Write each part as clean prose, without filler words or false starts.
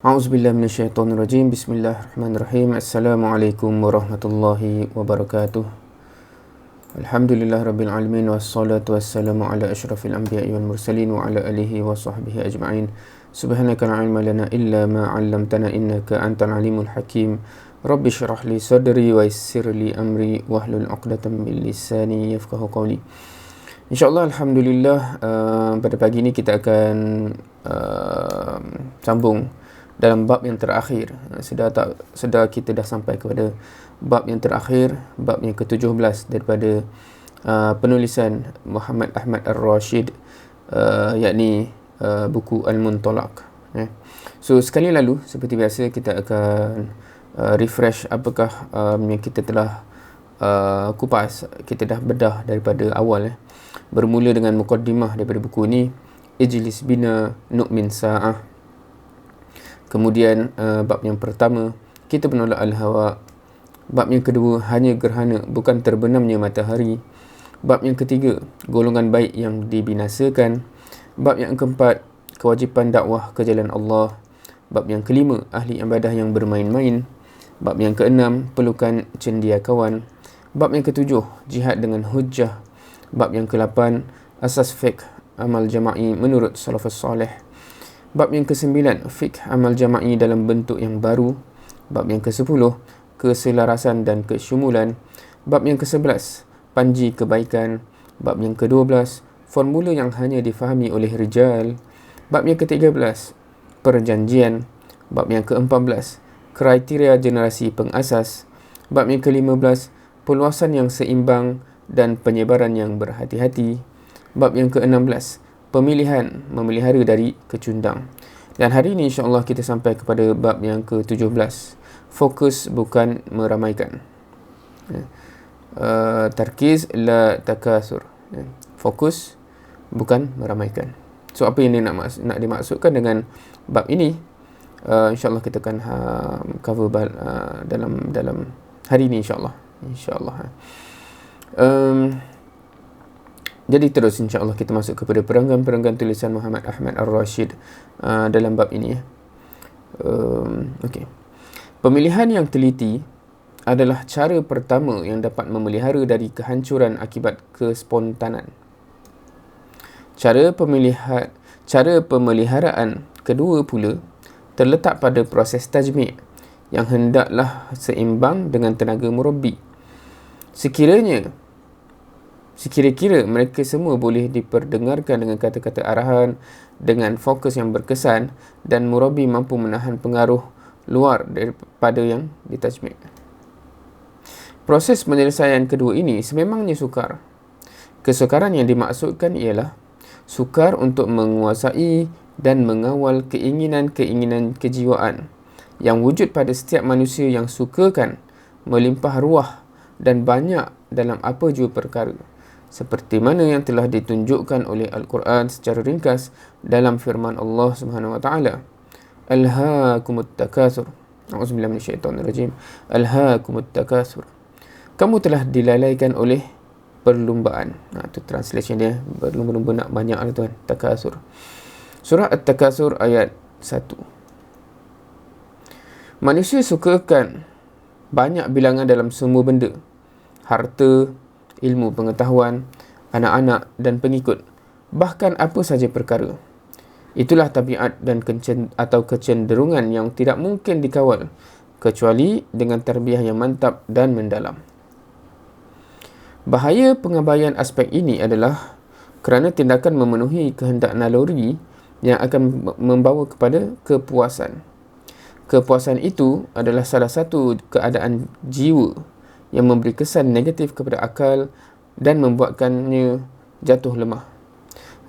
A'udzubillahi minasyaitonirrajim. Bismillahirrahmanirrahim. Assalamualaikum warahmatullahi wabarakatuh. Alhamdulillahirabbil alamin wassalatu wassalamu ala asyrafil anbiya'i wal mursalin wa ala alihi wa sahbihi ajma'in. Subhanaka la ilma lana illa ma 'allamtana innaka antal alimul hakim. Rabbi shrah li sadri wa yassir li amri wahlul 'uqdatam min lisani yafqahu qawli. InsyaAllah, alhamdulillah, pada pagi ini kita akan sambung dalam bab yang terakhir. Sedar kita dah sampai kepada bab yang terakhir, bab yang ke-17 daripada penulisan Muhammad Ahmad Ar-Rashid, yakni buku Al-Muntalaq. So sekali lalu, seperti biasa, kita akan refresh apakah yang kita telah kupas, kita dah bedah daripada awal. Bermula dengan muqaddimah daripada buku ini, Ijlis bina nu'min sa'ah. Kemudian bab yang pertama, kita menolak al-hawa. Bab yang kedua, hanya gerhana bukan terbenamnya matahari. Bab yang ketiga, golongan baik yang dibinasakan. Bab yang keempat, kewajipan dakwah ke jalan Allah. Bab yang kelima, ahli ibadah yang bermain-main. Bab yang keenam, pelukan cendekiawan. Bab yang ketujuh, jihad dengan hujjah. Bab yang ke-8, asas fiqh amal jama'i menurut salafus salih. Bab yang ke-9, fiqh amal jama'i dalam bentuk yang baru. Bab yang ke-10, keselarasan dan kesyumulan. Bab yang ke-11, panji kebaikan. Bab yang ke-12, formula yang hanya difahami oleh rijal. Bab yang ke-13, perjanjian. Bab yang ke-14, kriteria generasi pengasas. Bab yang ke-15, peluasan yang seimbang dan penyebaran yang berhati-hati. Bab yang ke-16, pemilihan memelihara dari kecundang. Dan hari ini insyaAllah kita sampai kepada bab yang ke-17, fokus bukan meramaikan. Tarkiz la takasur. Fokus bukan meramaikan. So apa yang dia nak dimaksudkan dengan bab ini, insyaAllah kita akan cover dalam hari ini insyaAllah. Jadi terus insyaAllah kita masuk kepada perenggan-perenggan tulisan Muhammad Ahmad Ar-Rashid dalam bab ini. Okey. Pemilihan yang teliti adalah cara pertama yang dapat memelihara dari kehancuran akibat kespontanan. Cara pemeliharaan kedua pula terletak pada proses tajmi' yang hendaklah seimbang dengan tenaga murabbi. Sekira-kira mereka semua boleh diperdengarkan dengan kata-kata arahan dengan fokus yang berkesan dan murabbi mampu menahan pengaruh luar daripada yang ditajmi'. Proses penyelesaian kedua ini sememangnya sukar. Kesukaran yang dimaksudkan ialah sukar untuk menguasai dan mengawal keinginan-keinginan kejiwaan yang wujud pada setiap manusia yang sukakan melimpah ruah dan banyak dalam apa jua perkara, seperti mana yang telah ditunjukkan oleh Al-Quran secara ringkas dalam firman Allah Subhanahu wa taala, Alhaakumut takatsur. A'udzubillahi minasyaitonirrajim. Alhaakumut takatsur. Kamu telah dilalaikan oleh perlumbaan. Itu translation dia, berlumba-lumba nak banyak lah tuan, takatsur. Surah At-Takatsur ayat 1. Manusia sukakan banyak bilangan dalam semua benda, harta, ilmu pengetahuan, anak-anak dan pengikut, bahkan apa saja perkara. Itulah tabiat dan kecenderungan yang tidak mungkin dikawal kecuali dengan tarbiyah yang mantap dan mendalam. Bahaya pengabaian aspek ini adalah kerana tindakan memenuhi kehendak naluri yang akan membawa kepada kepuasan. Kepuasan itu adalah salah satu keadaan jiwa yang memberi kesan negatif kepada akal dan membuatkannya jatuh lemah.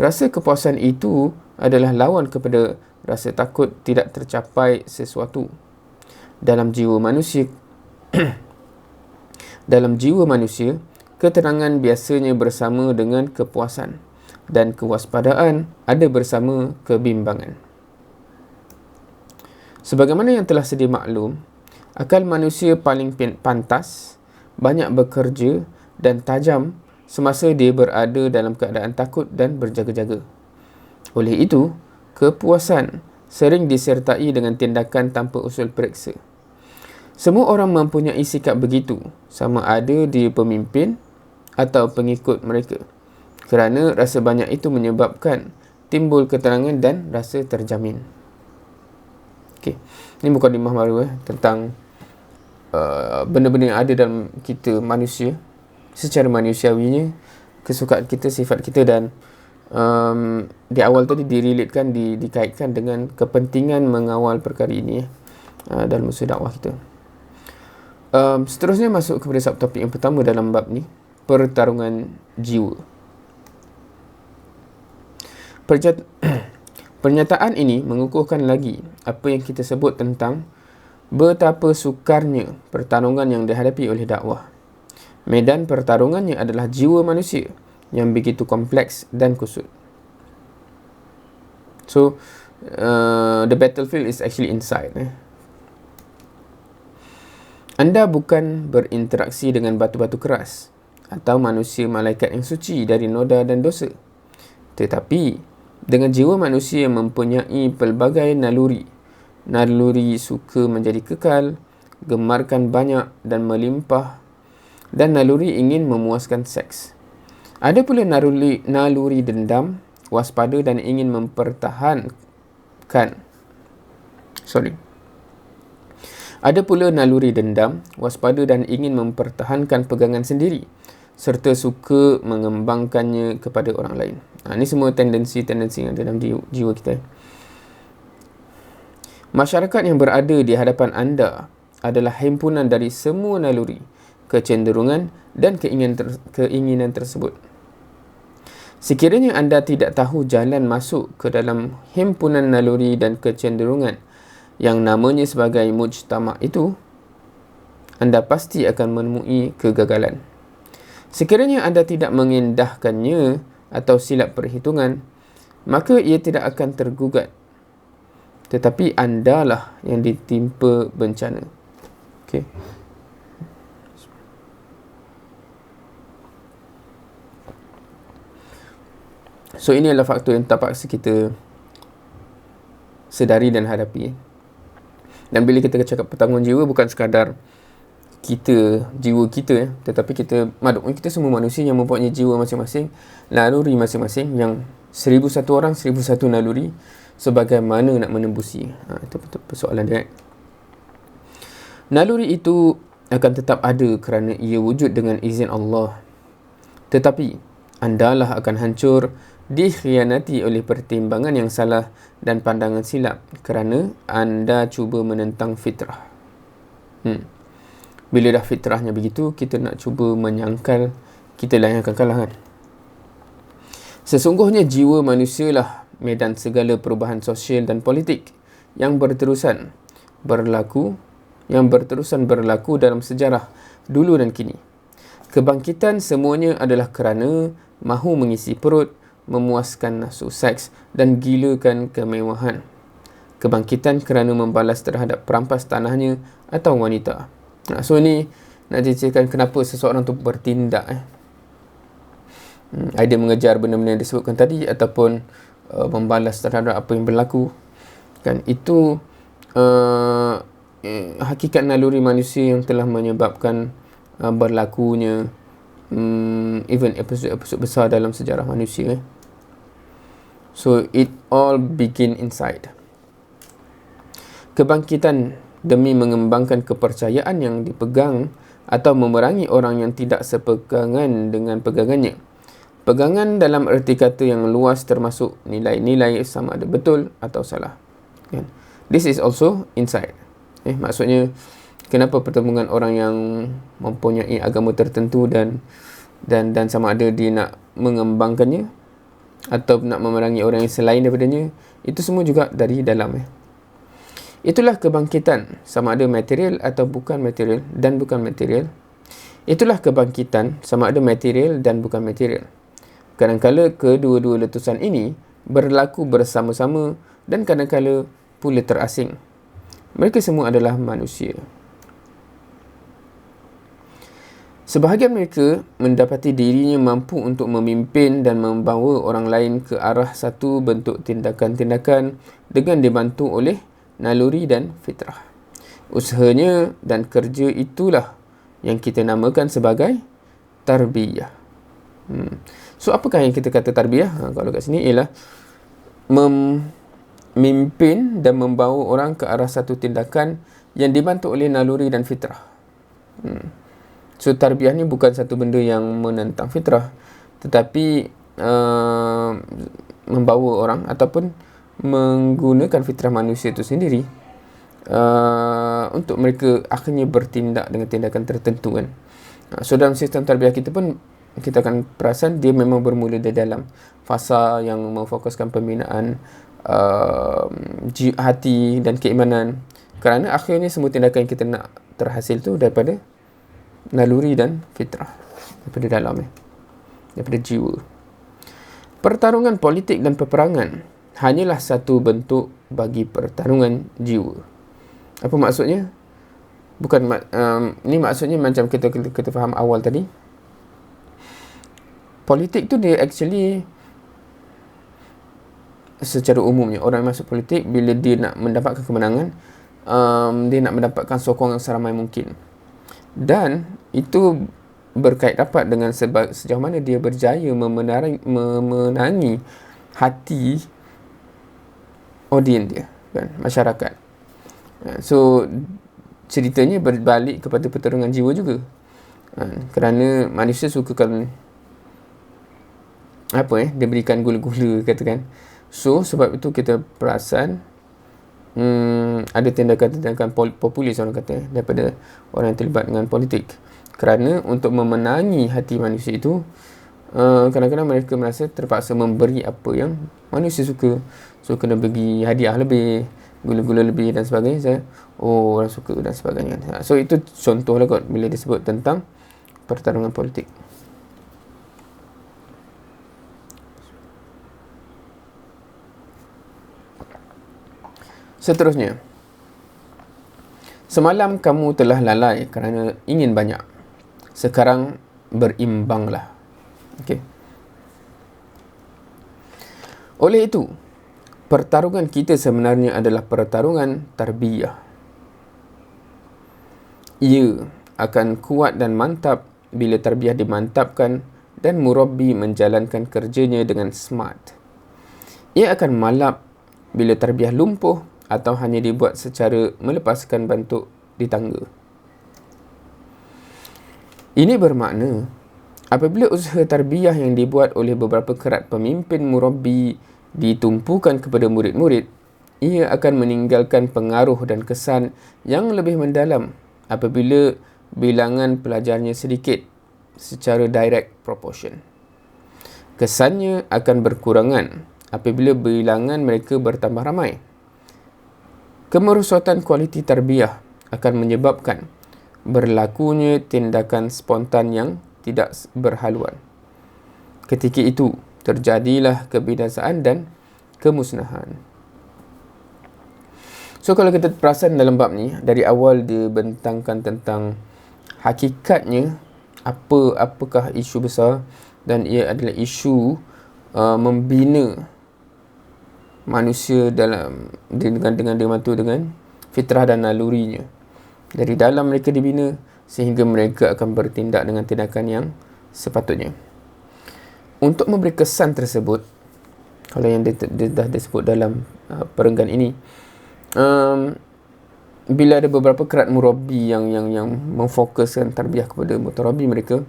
Rasa kepuasan itu adalah lawan kepada rasa takut tidak tercapai sesuatu. Dalam jiwa manusia, ketenangan biasanya bersama dengan kepuasan dan kewaspadaan ada bersama kebimbangan. Sebagaimana yang telah sedia maklum, akal manusia paling pantas, banyak bekerja dan tajam semasa dia berada dalam keadaan takut dan berjaga-jaga. Oleh itu, kepuasan sering disertai dengan tindakan tanpa usul periksa. Semua orang mempunyai sikap begitu, sama ada dia pemimpin atau pengikut mereka, kerana rasa banyak itu menyebabkan timbul keterangan dan rasa terjamin. Okey, ini mukadimah baru tentang benda-benda yang ada dalam kita manusia, secara manusiawinya, kesukaan kita, sifat kita, dan di awal tadi dikaitkan dengan kepentingan mengawal perkara ini dalam usaha dakwah kita. Seterusnya masuk kepada subtopik yang pertama dalam bab ni, pertarungan jiwa. Pernyataan ini mengukuhkan lagi apa yang kita sebut tentang betapa sukarnya pertarungan yang dihadapi oleh dakwah. Medan pertarungannya adalah jiwa manusia yang begitu kompleks dan kusut. So, the battlefield is actually inside. Anda bukan berinteraksi dengan batu-batu keras atau manusia malaikat yang suci dari noda dan dosa, tetapi dengan jiwa manusia yang mempunyai pelbagai naluri. Naluri suka menjadi kekal, gemarkan banyak dan melimpah, dan naluri ingin memuaskan seks. Ada pula naluri dendam, waspada dan ingin Ada pula naluri dendam, waspada dan ingin mempertahankan pegangan sendiri, serta suka mengembangkannya kepada orang lain. Ini semua tendensi-tendensi yang ada dalam jiwa kita. Masyarakat yang berada di hadapan anda adalah himpunan dari semua naluri, kecenderungan dan keinginan tersebut. Sekiranya anda tidak tahu jalan masuk ke dalam himpunan naluri dan kecenderungan yang namanya sebagai mujtama itu, anda pasti akan menemui kegagalan. Sekiranya anda tidak mengendahkannya atau silap perhitungan, maka ia tidak akan tergugat. Tetapi anda lah yang ditimpa bencana. Okey. So, ini adalah faktor yang terpaksa kita sedari dan hadapi. Dan bila kita cakap pertarungan jiwa, bukan sekadar jiwa kita, tetapi kita semua manusia yang mempunyai jiwa masing-masing, naluri masing-masing, yang 1001 orang, 1001 naluri, sebagaimana nak menembusi. Itu persoalan dia. Naluri itu akan tetap ada kerana ia wujud dengan izin Allah. Tetapi andalah akan hancur, dikhianati oleh pertimbangan yang salah dan pandangan silap, kerana anda cuba menentang fitrah. Bila dah fitrahnya begitu, kita nak cuba menyangkal, kita lah yang akan kalah, kan? Sesungguhnya jiwa manusia lah medan segala perubahan sosial dan politik yang berterusan berlaku dalam sejarah dulu dan kini. Kebangkitan semuanya adalah kerana mahu mengisi perut, memuaskan nafsu seks dan gilakan kemewahan. Kebangkitan kerana membalas terhadap perampas tanahnya atau wanita. So ni nak ceritakan kenapa seseorang tu bertindak. Ada mengejar benda-benda yang disebutkan tadi, ataupun membalas terhadap apa yang berlaku, kan? Itu hakikat naluri manusia yang telah menyebabkan berlakunya even episod-episod besar dalam sejarah manusia. So it all begin inside. Kebangkitan demi mengembangkan kepercayaan yang dipegang atau memerangi orang yang tidak sepegangan dengan pegangannya. Pegangan dalam erti kata yang luas termasuk nilai-nilai sama ada betul atau salah. This is also inside. Maksudnya, kenapa pertemuan orang yang mempunyai agama tertentu dan sama ada dia nak mengembangkannya atau nak memerangi orang yang selain daripadanya, itu semua juga dari dalam. Itulah kebangkitan, sama ada material atau bukan material dan bukan material. Itulah kebangkitan, sama ada material dan bukan material. Kadang-kala kedua-dua letusan ini berlaku bersama-sama dan kadang-kala pula terasing. Mereka semua adalah manusia. Sebahagian mereka mendapati dirinya mampu untuk memimpin dan membawa orang lain ke arah satu bentuk tindakan-tindakan dengan dibantu oleh naluri dan fitrah. Usahanya dan kerja itulah yang kita namakan sebagai tarbiyah. So, apakah yang kita kata tarbiyah? Kalau kat sini ialah memimpin dan membawa orang ke arah satu tindakan yang dibantu oleh naluri dan fitrah. So, tarbiyah ni bukan satu benda yang menentang fitrah, tetapi membawa orang ataupun menggunakan fitrah manusia itu sendiri untuk mereka akhirnya bertindak dengan tindakan tertentu kan. So, dalam sistem tarbiyah kita pun kita akan perasan dia memang bermula dari dalam fasa yang memfokuskan pembinaan hati dan keimanan, kerana akhirnya semua tindakan yang kita nak terhasil tu daripada naluri dan fitrah, daripada dalam daripada jiwa. Pertarungan politik dan peperangan hanyalah satu bentuk bagi pertarungan jiwa. Apa maksudnya? Bukan ni maksudnya macam kita faham awal tadi. Politik tu dia actually, secara umumnya orang yang masuk politik, bila dia nak mendapatkan kemenangan, dia nak mendapatkan sokongan seramai mungkin. Dan itu berkait rapat dengan sejauh mana dia berjaya memenangi hati audiens dia, kan, masyarakat. So, ceritanya berbalik kepada pertarungan jiwa juga. Kerana manusia sukakan dia berikan gula-gula, katakan. So, sebab itu kita perasan ada tindakan-tindakan populis, orang kata, daripada orang yang terlibat dengan politik. Kerana untuk memenangi hati manusia itu, kadang-kadang mereka merasa terpaksa memberi apa yang manusia suka. So, kena bagi hadiah lebih, gula-gula lebih dan sebagainya. Orang suka dan sebagainya. So, itu contohlah kot bila disebut tentang pertarungan politik. Seterusnya, semalam kamu telah lalai kerana ingin banyak. Sekarang berimbanglah. Okey. Oleh itu, pertarungan kita sebenarnya adalah pertarungan tarbiyah. Ia akan kuat dan mantap bila tarbiyah dimantapkan dan murabbi menjalankan kerjanya dengan smart. Ia akan malap bila tarbiyah lumpuh atau hanya dibuat secara melepaskan bantuk di tangga. Ini bermakna, apabila usaha tarbiyah yang dibuat oleh beberapa kerat pemimpin murabbi ditumpukan kepada murid-murid, ia akan meninggalkan pengaruh dan kesan yang lebih mendalam apabila bilangan pelajarnya sedikit secara direct proportion. Kesannya akan berkurangan apabila bilangan mereka bertambah ramai. Kemerosotan kualiti tarbiyah akan menyebabkan berlakunya tindakan spontan yang tidak berhaluan. Ketika itu, terjadilah kebinasaan dan kemusnahan. So, kalau kita perasan dalam bab ni, dari awal dia bentangkan tentang hakikatnya, apakah isu besar, dan ia adalah isu membina manusia dengan dibantu dengan fitrah dan nalurinya. Dari dalam mereka dibina sehingga mereka akan bertindak dengan tindakan yang sepatutnya. Untuk memberi kesan tersebut, kalau yang dia dah disebut dalam perenggan ini, bila ada beberapa kerat murabbi yang memfokuskan tarbiyah kepada mutarabi mereka,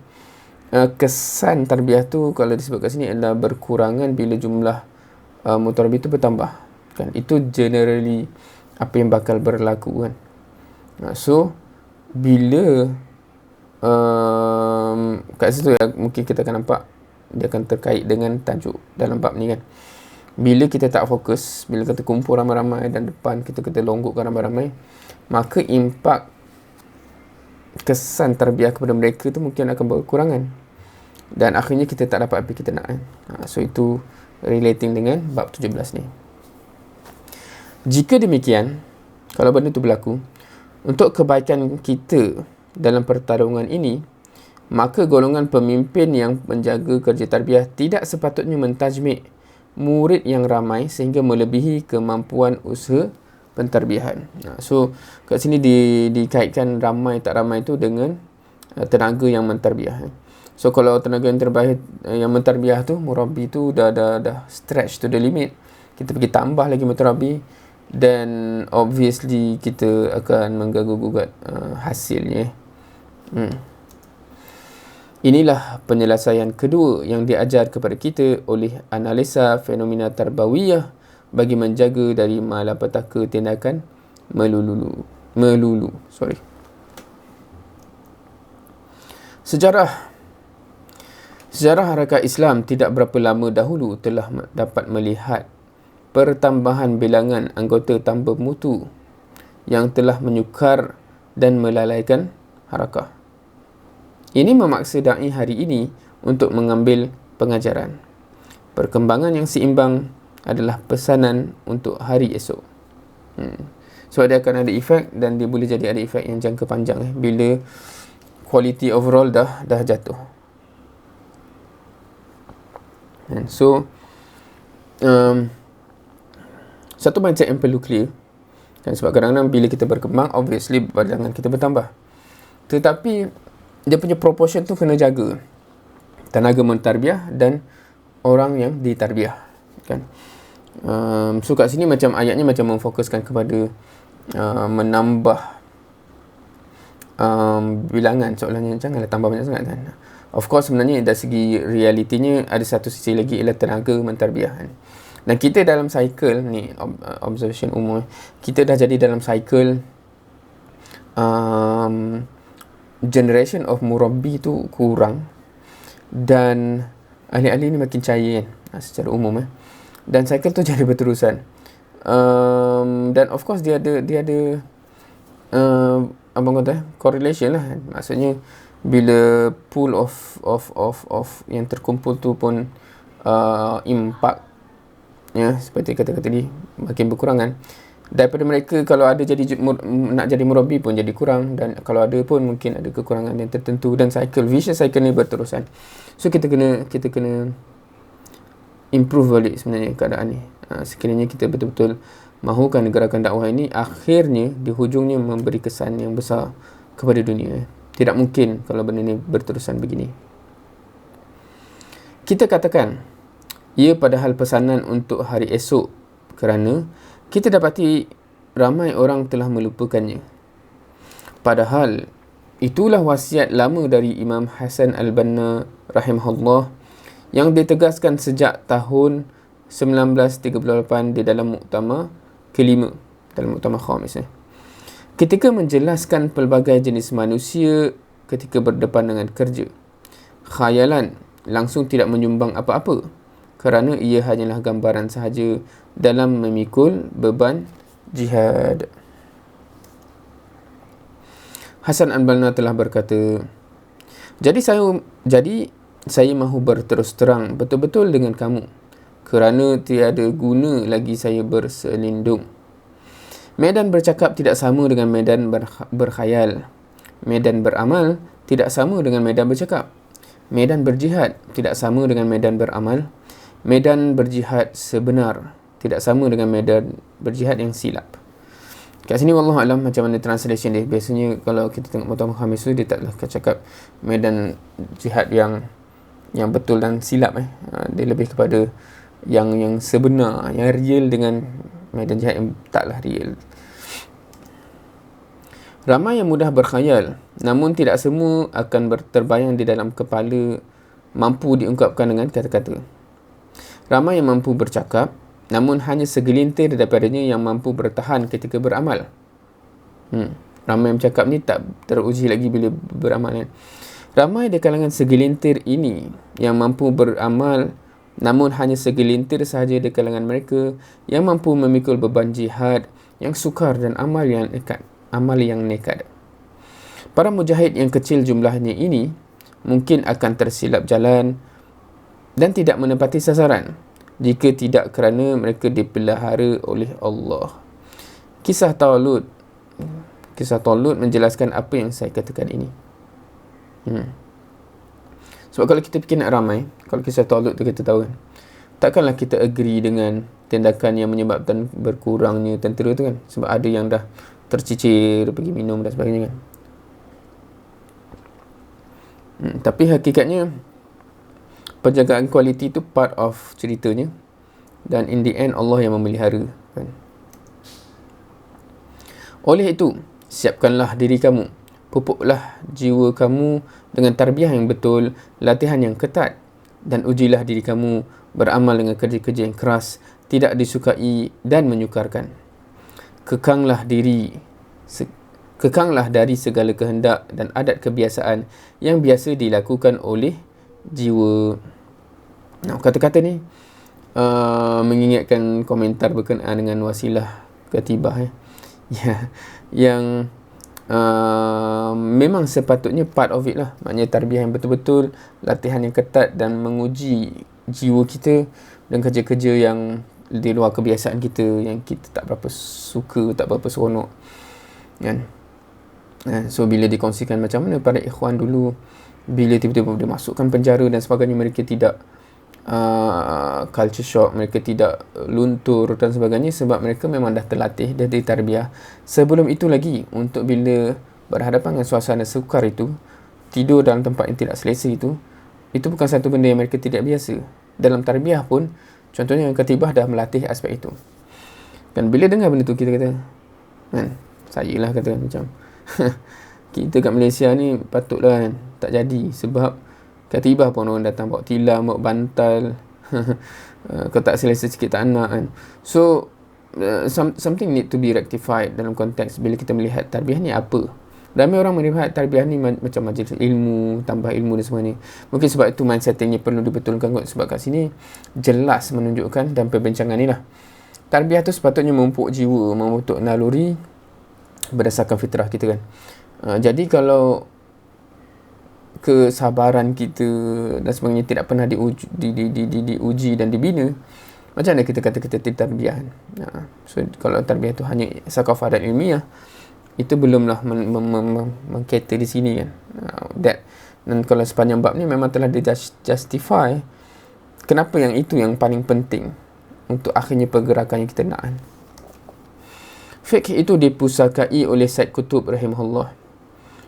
kesan tarbiyah tu kalau disebut kat sini adalah berkurangan bila jumlah mutarabi itu bertambah, kan. Itu generally apa yang bakal berlaku, kan. So, bila kat situ mungkin kita akan nampak dia akan terkait dengan tajuk dalam bab ni, kan. Bila kita tak fokus, bila kita kumpul ramai-ramai dan depan kita longgokkan ramai-ramai, maka impak kesan tarbiyah kepada mereka tu mungkin akan berkurangan dan akhirnya kita tak dapat apa yang kita nak, kan. So, itu relating dengan bab 17 ni. Jika demikian, kalau benda tu berlaku untuk kebaikan kita dalam pertarungan ini, maka golongan pemimpin yang menjaga kerja tarbiyah tidak sepatutnya mentajmid murid yang ramai sehingga melebihi kemampuan usaha pentarbiahan. So kat sini dikaitkan ramai tak ramai itu dengan tenaga yang mentarbiah. So kalau tenaga yang mentarbiah tu, murabbi tu dah stretch to the limit, kita pergi tambah lagi murabbi, dan obviously kita akan mengganggu gugat hasilnya. Inilah penyelesaian kedua yang diajar kepada kita oleh analisa fenomena tarbawiyah bagi menjaga dari malapetaka tindakan melulu. Sejarah harakat Islam tidak berapa lama dahulu telah dapat melihat pertambahan bilangan anggota tanpa mutu yang telah menyukar dan melalaikan harakah. Ini memaksa da'i hari ini untuk mengambil pengajaran. Perkembangan yang seimbang adalah pesanan untuk hari esok. So dia akan ada efek, dan dia boleh jadi ada efek yang jangka panjang bila quality overall dah jatuh. So satu mindset yang perlu clear, kan, sebab kadang-kadang bila kita berkembang, obviously badangan kita bertambah, tetapi dia punya proportion tu kena jaga. Tenaga mentarbiah dan orang yang ditarbiah, kan. So kat sini macam ayatnya macam memfokuskan kepada menambah bilangan, soalannya janganlah tambah banyak sangat, kan. Of course sebenarnya dari segi realitinya ada satu sisi lagi ialah tenaga mentarbiah, kan. Dan kita dalam cycle ni, observation umum, kita dah jadi dalam cycle generation of murabbi tu kurang, dan ahli-ahli ni makin cair, kan, secara umum, dan cycle tu jadi berterusan. Dan of course dia ada abang kata correlation lah, maksudnya bila pool of yang terkumpul tu pun impact, ya, seperti kata-kata tadi, makin berkurang, kan. Daripada mereka, kalau ada nak jadi murabbi pun jadi kurang, dan kalau ada pun mungkin ada kekurangan yang tertentu, dan vicious cycle ni berterusan. So kita kena improve balik sebenarnya keadaan ni. Sekiranya kita betul-betul mahukan gerakan dakwah ini akhirnya di hujungnya memberi kesan yang besar kepada dunia. Tidak mungkin kalau benda ni berterusan begini. Kita katakan ia padahal pesanan untuk hari esok, kerana kita dapati ramai orang telah melupakannya. Padahal itulah wasiat lama dari Imam Hasan al-Banna rahimahullah yang ditegaskan sejak tahun 1938 di dalam muktamar kelima, dalam muktamar khamis. Ketika menjelaskan pelbagai jenis manusia ketika berdepan dengan kerja, khayalan langsung tidak menyumbang apa-apa, kerana ia hanyalah gambaran sahaja dalam memikul beban jihad. Hasan al-Banna telah berkata, Jadi saya mahu berterus terang betul-betul dengan kamu, kerana tiada guna lagi saya berselindung. Medan bercakap tidak sama dengan medan berkhayal. Medan beramal tidak sama dengan medan bercakap. Medan berjihad tidak sama dengan medan beramal. Medan berjihad sebenar tidak sama dengan medan berjihad yang silap. Kat sini wallahu alam macam mana translation dia. Biasanya kalau kita tengok muktamar khamis tu, dia taklah cakap medan jihad yang betul dan silap. Dia lebih kepada yang sebenar, yang real, dengan medan jihad yang taklah real. Ramai yang mudah berkhayal, namun tidak semua akan terbayang di dalam kepala mampu diungkapkan dengan kata-kata. Ramai yang mampu bercakap, namun hanya segelintir daripadanya yang mampu bertahan ketika beramal. Ramai yang bercakap ni tak teruji lagi bila beramal. Ramai di kalangan segelintir ini yang mampu beramal, namun hanya segelintir sahaja di kalangan mereka yang mampu memikul beban jihad yang sukar dan amal yang nekat. Para mujahid yang kecil jumlahnya ini mungkin akan tersilap jalan dan tidak menepati sasaran jika tidak kerana mereka dipelihara oleh Allah. Kisah Talut menjelaskan apa yang saya katakan ini. Sebab kalau kita fikir nak ramai, kalau kisah Talut tu kita tahu kan, takkanlah kita agree dengan tindakan yang menyebabkan berkurangnya tentera tu kan. Sebab ada yang dah tercicir, pergi minum dan sebagainya kan. Tapi hakikatnya penjagaan kualiti itu part of ceritanya, dan in the end Allah yang memelihara kan. Oleh itu, siapkanlah diri kamu, pupuklah jiwa kamu dengan tarbiyah yang betul, latihan yang ketat, dan ujilah diri kamu beramal dengan kerja-kerja yang keras, tidak disukai dan menyukarkan. Kekanglah dari segala kehendak dan adat kebiasaan yang biasa dilakukan oleh jiwa. Nah, kata-kata ni mengingatkan komentar berkenaan dengan wasilah katibah yang memang sepatutnya part of it lah. Maknanya tarbiyah yang betul-betul, latihan yang ketat dan menguji jiwa kita dan kerja-kerja yang di luar kebiasaan kita, yang kita tak berapa suka, tak berapa seronok kan. So bila dikongsikan macam mana para ikhwan dulu, bila tiba-tiba dia masukkan penjara dan sebagainya, mereka tidak culture shock, mereka tidak luntur dan sebagainya, sebab mereka memang dah terlatih, dah ditarbiyah sebelum itu lagi, untuk bila berhadapan dengan suasana sukar itu, tidur dalam tempat yang tidak selesa itu bukan satu benda yang mereka tidak biasa. Dalam tarbiyah pun, contohnya katibah dah melatih aspek itu kan. Bila dengar benda tu, kita kata kan, saya lah kata macam kita kat Malaysia ni patutlah kan tak jadi, sebab katibah pun orang datang bawa tilam, bawa bantal kalau tak selesa sikit tak nak kan. So something need to be rectified dalam konteks bila kita melihat tarbiyah ni apa. Ramai orang melihat tarbiyah ni macam majlis ilmu, tambah ilmu dan sebagainya. Mungkin sebab itu mindsetnya perlu dibetulkan kot. Sebab kat sini jelas menunjukkan dalam perbincangan ni lah, tarbiyah tu sepatutnya memupuk jiwa, memupuk naluri berdasarkan fitrah kita kan. Jadi kalau kesabaran kita dan sebagainya tidak pernah diuji dan dibina, macam mana kita kata kita tarbiyah? So kalau tarbiyah tu hanya sakafah dan ilmiah, itu belumlah mengkata di sini kan. Dan kalau sepanjang bab ni memang telah justify kenapa yang itu yang paling penting untuk akhirnya pergerakan yang kita nak kan. Fiqh itu dipusakai oleh Said Qutb rahimahullah.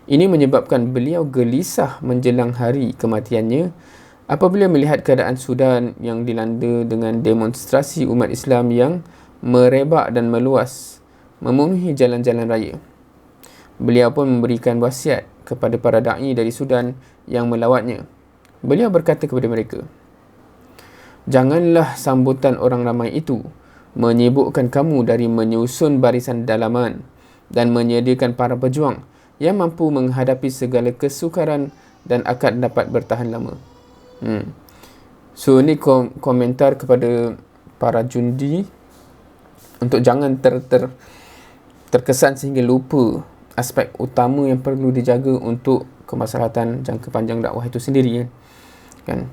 Ini menyebabkan beliau gelisah menjelang hari kematiannya apabila melihat keadaan Sudan yang dilanda dengan demonstrasi umat Islam yang merebak dan meluas, memenuhi jalan-jalan raya. Beliau pun memberikan wasiat kepada para da'i dari Sudan yang melawatnya. Beliau berkata kepada mereka, "Janganlah sambutan orang ramai itu menyibukkan kamu dari menyusun barisan dalaman dan menyediakan para pejuang yang mampu menghadapi segala kesukaran dan akan dapat bertahan lama." So ni komentar kepada para jundi untuk jangan terkesan sehingga lupa aspek utama yang perlu dijaga untuk kemaslahatan jangka panjang dakwah itu sendiri kan.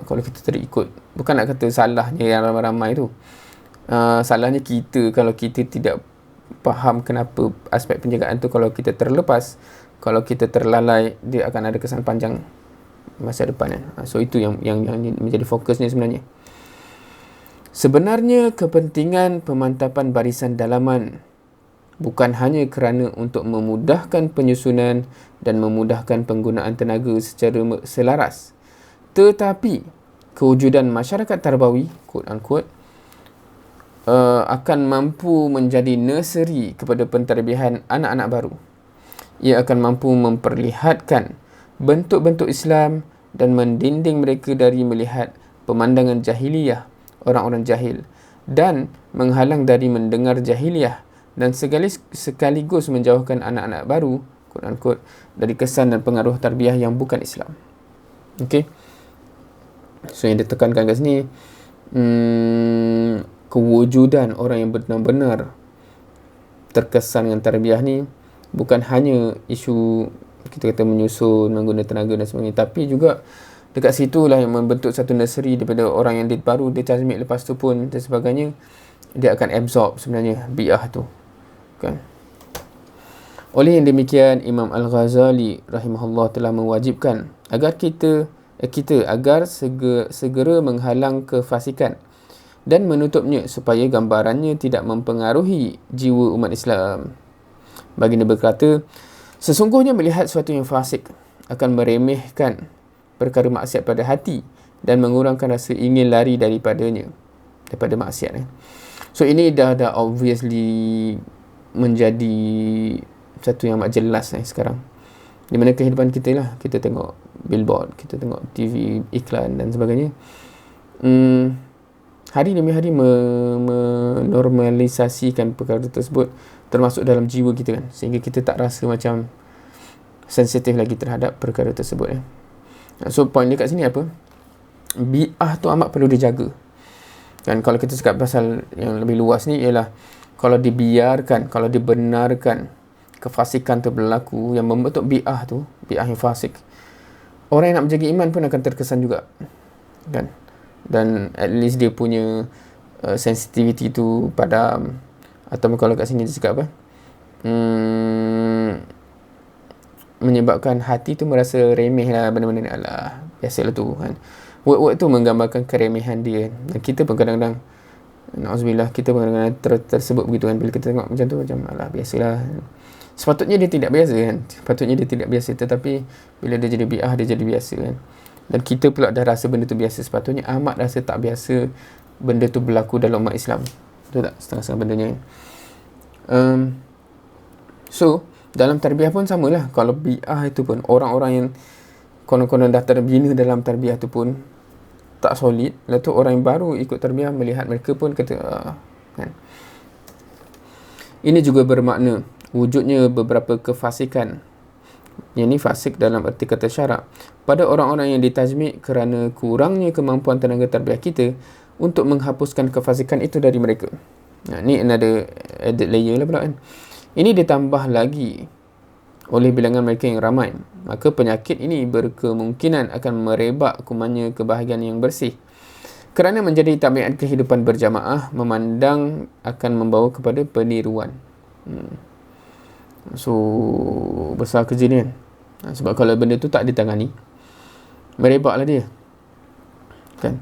Kalau kita terikut, bukan nak kata salahnya yang ramai-ramai tu, salahnya kita kalau kita tidak faham kenapa aspek penjagaan tu, kalau kita terlepas, kalau kita terlalai, dia akan ada kesan panjang masa depan kan. So itu yang menjadi fokusnya sebenarnya. Sebenarnya kepentingan pemantapan barisan dalaman bukan hanya kerana untuk memudahkan penyusunan dan memudahkan penggunaan tenaga secara selaras, tetapi kewujudan masyarakat tarbawi, quote unquote, akan mampu menjadi nursery kepada pentarbihan anak-anak baru. Ia akan mampu memperlihatkan bentuk-bentuk Islam dan mendinding mereka dari melihat pemandangan jahiliyah, orang-orang jahil, dan menghalang dari mendengar jahiliyah, dan sekaligus menjauhkan anak-anak baru, quote unquote, dari kesan dan pengaruh tarbiyah yang bukan Islam. Okay. So yang ditekankan kat sini, kewujudan orang yang benar-benar terkesan dengan tarbiyah ni bukan hanya isu kita kata menyusun, menggunakan tenaga dan sebagainya, tapi juga dekat situlah yang membentuk satu nursery daripada orang yang baru dia tazmid, lepas tu pun dan sebagainya dia akan absorb sebenarnya bi'ah tu kan. Oleh yang demikian, Imam Al-Ghazali rahimahullah telah mewajibkan agar kita kita agar segera menghalang kefasikan dan menutupnya supaya gambarannya tidak mempengaruhi jiwa umat Islam. Baginda berkata, sesungguhnya melihat sesuatu yang fasik akan meremehkan perkara maksiat pada hati dan mengurangkan rasa ingin lari daripada maksiat. So ini dah obviously menjadi satu yang amat jelas sekarang. Di mana kehidupan kita lah, kita tengok billboard, kita tengok TV, iklan dan sebagainya. Hari demi hari menormalisasikan perkara tersebut, termasuk dalam jiwa kita kan, sehingga kita tak rasa macam sensitif lagi terhadap perkara tersebut. So point dia kat sini apa? Bi'ah tu amat perlu dijaga. Kan kalau kita cakap pasal yang lebih luas ni ialah kalau dibiarkan, kalau dibenarkan kefasikan tu berlaku yang membentuk bi'ah tu, bi'ah yang fasik, orang yang nak menjaga iman pun akan terkesan juga kan. Dan at least dia punya sensitivity tu padam. Atau kalau kat sini dia cakap apa, menyebabkan hati tu merasa remeh lah benda-benda ni. Alah, biasalah tu kan. Word-word tu menggambarkan keremehan dia. Dan kita pun kadang-kadang, na'udzubillah, kita pun kadang-kadang tersebut begitu kan. Bila kita tengok macam tu, macam alah, biasalah. Sepatutnya dia tidak biasa kan. Sepatutnya dia tidak biasa. Tetapi bila dia jadi bi'ah, dia jadi biasa kan. Dan kita pula dah rasa benda tu biasa. Sepatutnya amat rasa tak biasa benda tu berlaku dalam umat Islam. Betul tak? Setengah-setengah bendanya kan. So dalam tarbiyah pun samalah. Kalau bi'ah itu pun, orang-orang yang konon-konon dah terbina dalam tarbiyah tu pun tak solid. Lepas tu orang yang baru ikut tarbiyah melihat mereka pun kata kan. Ini juga bermakna wujudnya beberapa kefasikan. Yang ni fasik dalam erti kata syarak pada orang-orang yang ditajmik kerana kurangnya kemampuan tenaga tarbiyah kita untuk menghapuskan kefasikan itu dari mereka. Ni another added layer lah pula kan. Ini ditambah lagi oleh bilangan mereka yang ramai, maka penyakit ini berkemungkinan akan merebak kumannya kebahagiaan yang bersih. Kerana menjadi tabiat kehidupan berjamaah, memandang akan membawa kepada peniruan. So besar kerja ni kan. Sebab kalau benda tu tak ditangani, merebaklah dia kan.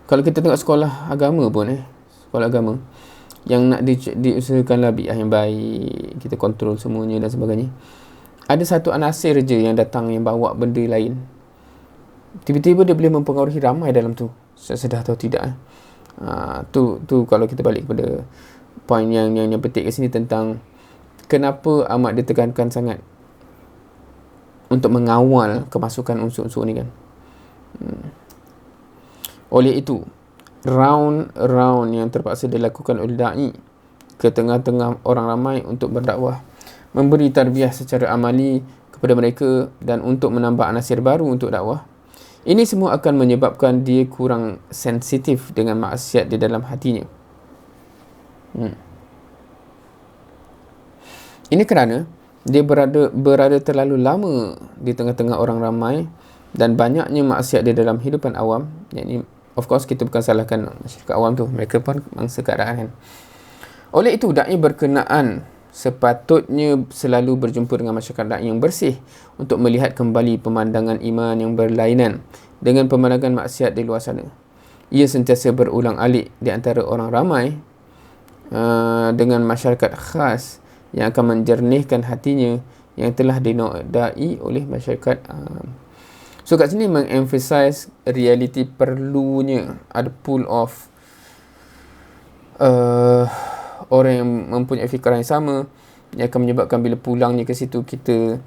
Kalau kita tengok sekolah agama pun sekolah agama yang nak diusahakanlah bi'ah yang baik, kita kontrol semuanya dan sebagainya, ada satu anasir je yang datang yang bawa benda lain, tiba-tiba dia boleh mempengaruhi ramai dalam tu, sesedar atau tidak. Tu kalau kita balik kepada point yang petik kat sini tentang kenapa amat ditekankan sangat untuk mengawal kemasukan unsur-unsur ni kan. Oleh itu, round yang terpaksa dilakukan oleh da'i ke tengah-tengah orang ramai untuk berdakwah, memberi tarbiyah secara amali kepada mereka dan untuk menambah anasir baru untuk dakwah, ini semua akan menyebabkan dia kurang sensitif dengan maksiat di dalam hatinya. Ini kerana dia berada terlalu lama di tengah-tengah orang ramai dan banyaknya maksiat di dalam hidupan awam. Yakni, of course, kita bukan salahkan masyarakat awam tu, mereka pun mangsa keadaan kan. Oleh itu, da'i berkenaan sepatutnya selalu berjumpa dengan masyarakat da'i yang bersih untuk melihat kembali pemandangan iman yang berlainan dengan pemandangan maksiat di luar sana. Ia sentiasa berulang alik di antara orang ramai dengan masyarakat khas yang akan menjernihkan hatinya yang telah dinodai oleh masyarakat. So kat sini mengemphasize realiti perlunya ada pool of orang yang mempunyai fikiran yang sama, yang akan menyebabkan bila pulangnya ke situ kita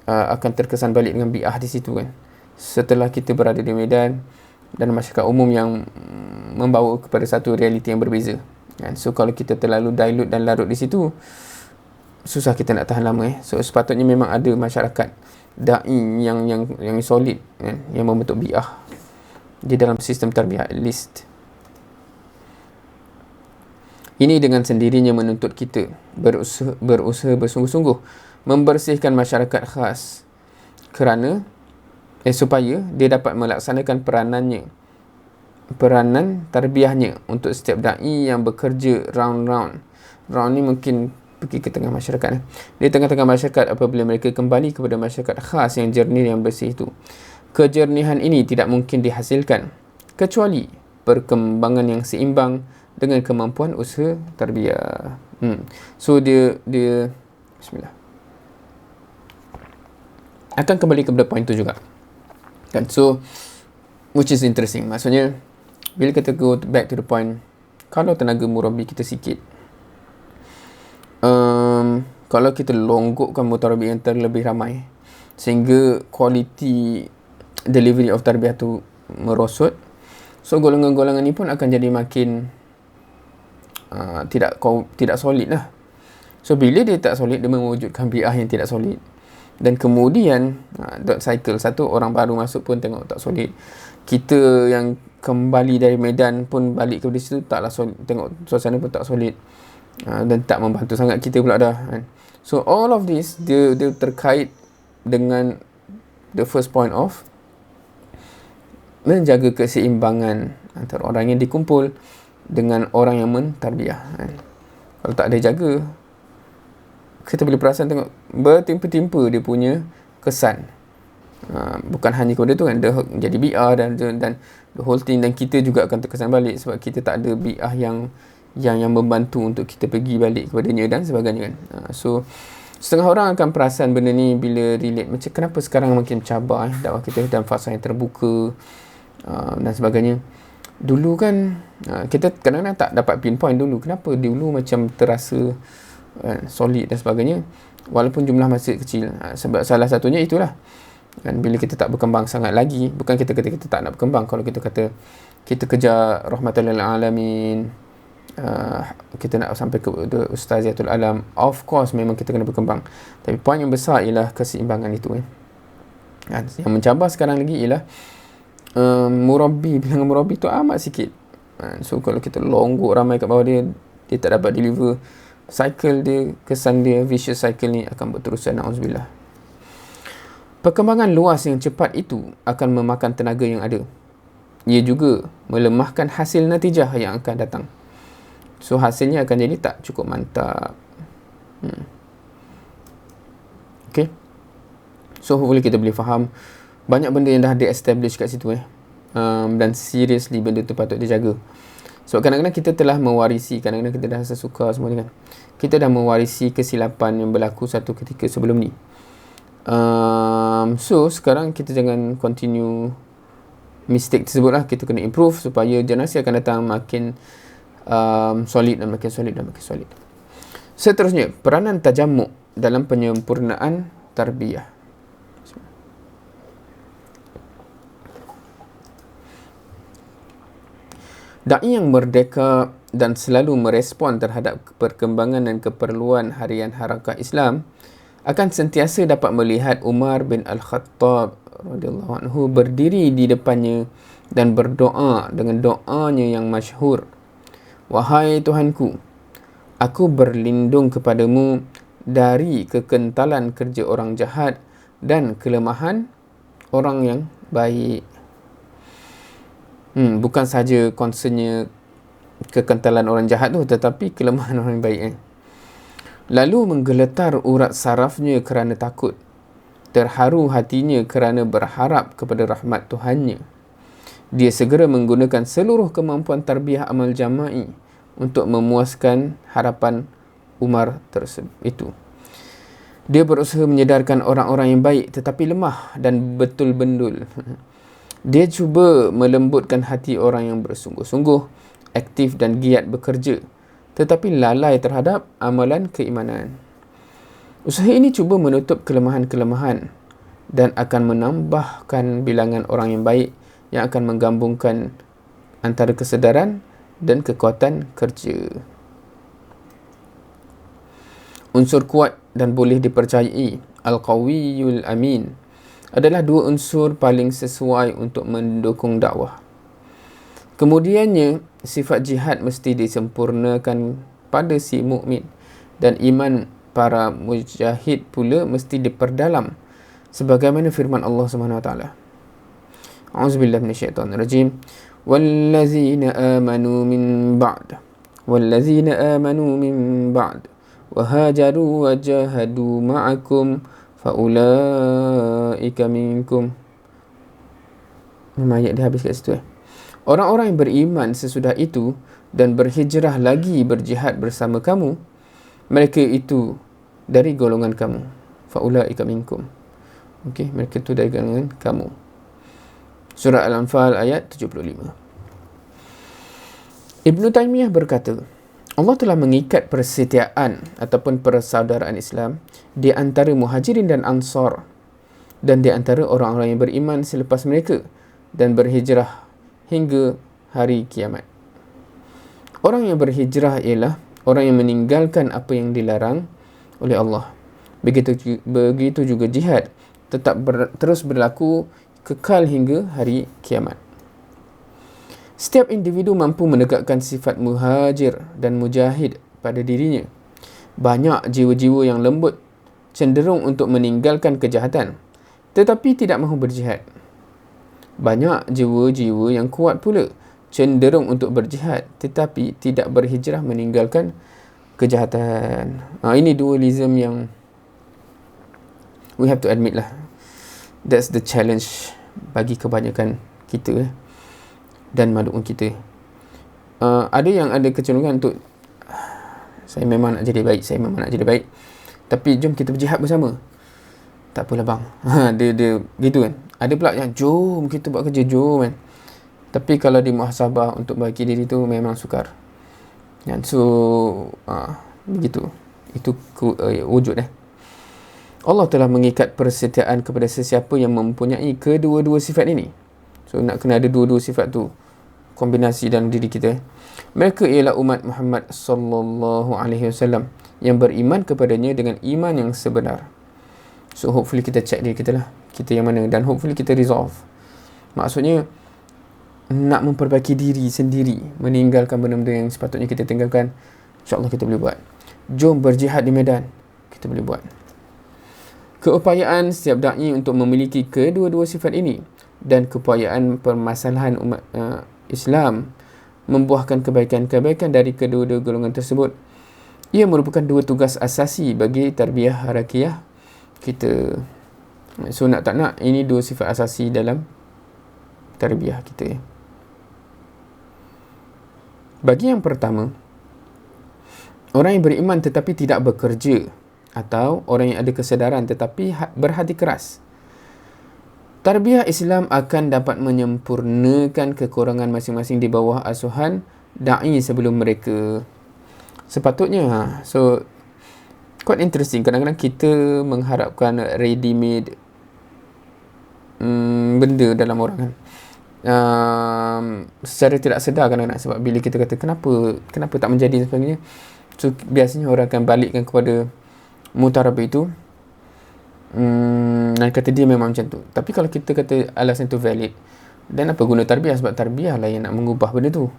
akan terkesan balik dengan bi'ah di situ kan. Setelah kita berada di Medan dan masyarakat umum yang membawa kepada satu realiti yang berbeza kan. So kalau kita terlalu dilute dan larut di situ, susah kita nak tahan lama So sepatutnya memang ada masyarakat da'i yang solid kan, yang membentuk bi'ah di dalam sistem tarbiyah at least. Ini dengan sendirinya menuntut kita berusaha bersungguh-sungguh membersihkan masyarakat khas kerana supaya dia dapat melaksanakan peranan tarbiyahnya untuk setiap da'i yang bekerja round ni mungkin pergi ke tengah masyarakat. Di tengah-tengah masyarakat apabila mereka kembali kepada masyarakat khas yang jernih yang bersih itu, Kejernihan ini tidak mungkin dihasilkan kecuali perkembangan yang seimbang dengan kemampuan usaha tarbiyah. So dia bismillah akan kembali kepada point tu juga kan. So which is interesting, maksudnya bila kita go back to the point, kalau tenaga murabi kita sikit, kalau kita longgokkan murabi yang terlebih ramai sehingga kualiti delivery of tarbiyah tu merosot, so golongan-golongan ni pun akan jadi makin tidak solid lah. So bila dia tak solid, dia mewujudkan bi'ah yang tidak solid, dan kemudian dot cycle, satu orang baru masuk pun tengok tak solid, kita yang kembali dari Medan pun balik ke situ taklah solid, tengok suasana pun tak solid, dan tak membantu sangat kita pula dah kan. So all of this dia terkait dengan the first point of menjaga keseimbangan antara orang yang dikumpul dengan orang yang mentarbiyah kan. Kalau tak ada jaga, kita boleh perasan tengok bertimpa-timpa dia punya kesan, bukan hanya kepada tu kan, dia jadi bi'ah dan the whole thing, dan kita juga akan terkesan balik sebab kita tak ada bi'ah yang membantu untuk kita pergi balik kepadanya dan sebagainya kan. So setengah orang akan perasan benda ni bila relate, macam kenapa sekarang makin mencabar dakwah kita dalam fasa yang terbuka dan sebagainya. Dulu kan kita kadang-kadang tak dapat pinpoint dulu kenapa dulu macam terasa solid dan sebagainya walaupun jumlah masih kecil. Sebab salah satunya itulah kan, bila kita tak berkembang sangat lagi, bukan kita kata kita tak nak berkembang, kalau kita kata kita kejar rahmatan lil alamin, kita nak sampai ke ustaziatul alam, of course memang kita kena berkembang, tapi poin yang besar ialah keseimbangan itu kan. Yang mencabar sekarang lagi ialah bilangan murabi tu amat sikit. So kalau kita longgok ramai kat bawah dia tak dapat deliver, cycle dia, kesan dia, vicious cycle ni akan berterusan, na'udzubillah. Perkembangan luas yang cepat itu akan memakan tenaga yang ada. Ia juga melemahkan hasil natijah yang akan datang. So hasilnya akan jadi tak cukup mantap. Okay. So hopefully kita boleh faham banyak benda yang dah di-establish kat situ dan seriously benda tu patut dijaga. So kadang-kadang kita telah mewarisi, kadang-kadang kita dah rasa suka semua ni kan, kita dah mewarisi kesilapan yang berlaku satu ketika sebelum ni. So sekarang kita jangan continue mistake tersebut lah. Kita kena improve supaya generasi akan datang makin solid dan makin solid dan makin solid. Seterusnya, peranan tajamuk dalam penyempurnaan tarbiyah. Da'i yang merdeka dan selalu merespon terhadap perkembangan dan keperluan harian harakah Islam akan sentiasa dapat melihat Umar bin Al-Khattab radhiyallahu anhu berdiri di depannya dan berdoa dengan doanya yang masyhur. Wahai Tuhanku, aku berlindung kepadamu dari kekentalan kerja orang jahat dan kelemahan orang yang baik. Bukan saja concernnya kekentalan orang jahat tu, tetapi kelemahan orang yang baik. Lalu menggeletar urat sarafnya kerana takut, terharu hatinya kerana berharap kepada rahmat Tuhannya. Dia segera menggunakan seluruh kemampuan tarbiyah amal jama'i untuk memuaskan harapan Umar tersebut itu. Dia berusaha menyedarkan orang-orang yang baik tetapi lemah dan betul bendul. Dia cuba melembutkan hati orang yang bersungguh-sungguh, aktif dan giat bekerja, tetapi lalai terhadap amalan keimanan. Usaha ini cuba menutup kelemahan-kelemahan dan akan menambahkan bilangan orang yang baik yang akan menggabungkan antara kesedaran dan kekuatan kerja. Unsur kuat dan boleh dipercayai, Al-Qawiyul Amin, adalah dua unsur paling sesuai untuk mendukung dakwah. Kemudiannya, sifat jihad mesti disempurnakan pada si mukmin dan iman para mujahid pula mesti diperdalam sebagaimana firman Allah SWT. A'udzubillahi minasyaitonirrajim. Wallazina amanu min ba'd wa hajaru wa jahadu ma'akum faulaika minkum Memang ayat dia habis kat situ. Orang-orang yang beriman sesudah itu dan berhijrah lagi berjihad bersama kamu, mereka itu dari golongan kamu. Faulaika minkum. Okey, mereka itu dari golongan kamu. Surah Al-Anfal ayat 75. Ibn Taymiyah berkata, Allah telah mengikat persetiaan ataupun persaudaraan Islam di antara Muhajirin dan Ansar dan di antara orang-orang yang beriman selepas mereka dan berhijrah hingga hari kiamat. Orang yang berhijrah ialah orang yang meninggalkan apa yang dilarang oleh Allah. Begitu juga jihad tetap terus berlaku kekal hingga hari kiamat. Setiap individu mampu menegakkan sifat muhajir dan mujahid pada dirinya. Banyak jiwa-jiwa yang lembut cenderung untuk meninggalkan kejahatan tetapi tidak mahu berjihad. Banyak jiwa-jiwa yang kuat pula cenderung untuk berjihad tetapi tidak berhijrah meninggalkan kejahatan. Ini dualism yang we have to admit lah. That's the challenge bagi kebanyakan kita dan makhluk kita. Ada yang ada kecenderungan untuk saya memang nak jadi baik, tapi jom kita berjihad bersama. Tak apalah bang. Dia gitu kan. Ada pula yang jom kita buat kerja, jom kan. Tapi kalau di muhasabah untuk bagi diri tu memang sukar. Dan so begitu. Itu wujud Allah telah mengikat persetiaan kepada sesiapa yang mempunyai kedua-dua sifat ini. So nak kena ada dua-dua sifat tu kombinasi dalam diri kita. Mereka ialah umat Muhammad sallallahu alaihi wasallam yang beriman kepadanya dengan iman yang sebenar. So hopefully kita check diri kita lah, kita yang mana, dan hopefully kita resolve. Maksudnya nak memperbaiki diri sendiri, meninggalkan benda-benda yang sepatutnya kita tinggalkan, insya-Allah kita boleh buat. Jom berjihad di medan, kita boleh buat. Keupayaan setiap da'i untuk memiliki kedua-dua sifat ini dan keupayaan permasalahan umat Islam membuahkan kebaikan-kebaikan dari kedua-dua golongan tersebut. Ia merupakan dua tugas asasi bagi tarbiyah harakiyah kita. So nak tak nak, ini dua sifat asasi dalam tarbiyah kita. Bagi yang pertama, orang yang beriman tetapi tidak bekerja, atau orang yang ada kesedaran tetapi berhati keras. Tarbiyah Islam akan dapat menyempurnakan kekurangan masing-masing di bawah asuhan da'i sebelum mereka. Sepatutnya, so quite interesting, kadang-kadang kita mengharapkan ready-made benda dalam orang kan. Secara tidak sedar kadang-kadang, sebab bila kita kata kenapa tak menjadi dan sebagainya, so biasanya orang akan balikkan kepada mutarabih itu dan kata dia memang macam tu. Tapi kalau kita kata alasan tu valid, dan apa guna tarbiyah? Sebab tarbiyah lah yang nak mengubah benda tu